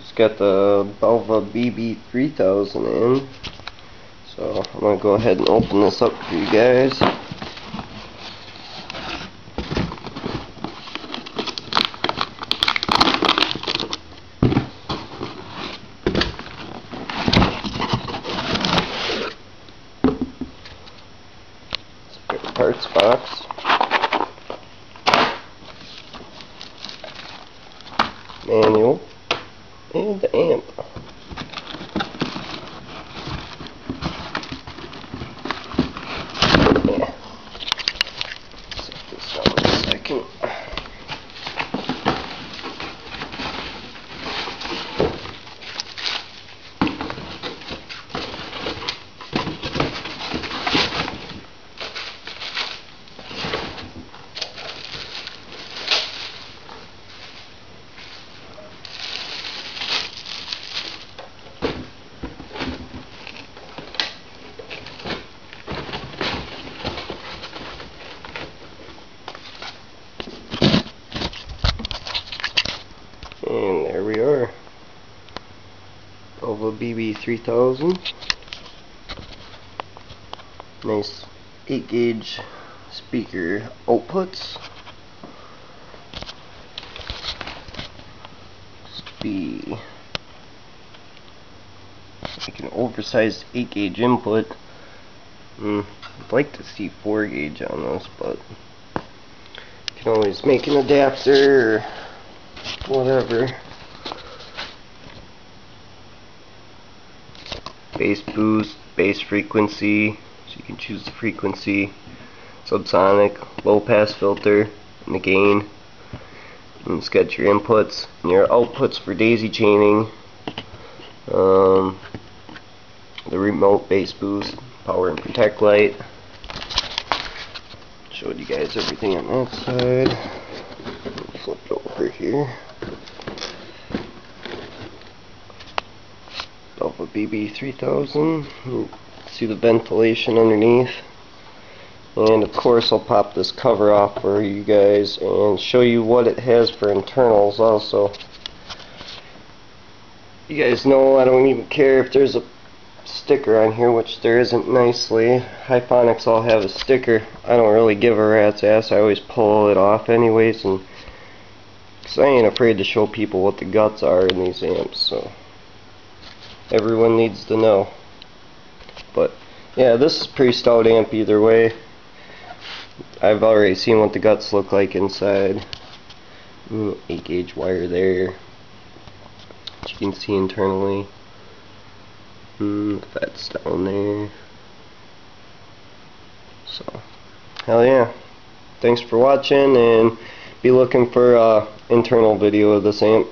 Just got the Belva BB3000 in, so I'm going to go ahead and open this up for you guys. Parts box, manual, and the amp. Yeah. Set this down in a second. And there we are, Belva BB3000. Nice 8-gauge speaker outputs. Be like an oversized 8-gauge input. I'd like to see 4-gauge on this, but you can always make an adapter or whatever. Bass boost, bass frequency, so you can choose the frequency, subsonic, low pass filter, and the gain. And it's got your inputs and your outputs for daisy chaining, the remote bass boost, power and protect light. Showed you guys everything on that side. Flip it over here. Belva BB3000. See the ventilation underneath. And of course I'll pop this cover off for you guys and show you what it has for internals also. You guys know I don't even care if there's a sticker on here, which there isn't nicely. Hyphonics all have a sticker. I don't really give a rat's ass. I always pull it off anyways, and because I ain't afraid to show people what the guts are in these amps, so everyone needs to know. But yeah, this is a pretty stout amp either way. I've already seen what the guts look like inside. 8-gauge wire there, which you can see internally. That's down there. So, hell yeah. Thanks for watching, and be looking for an internal video of this amp.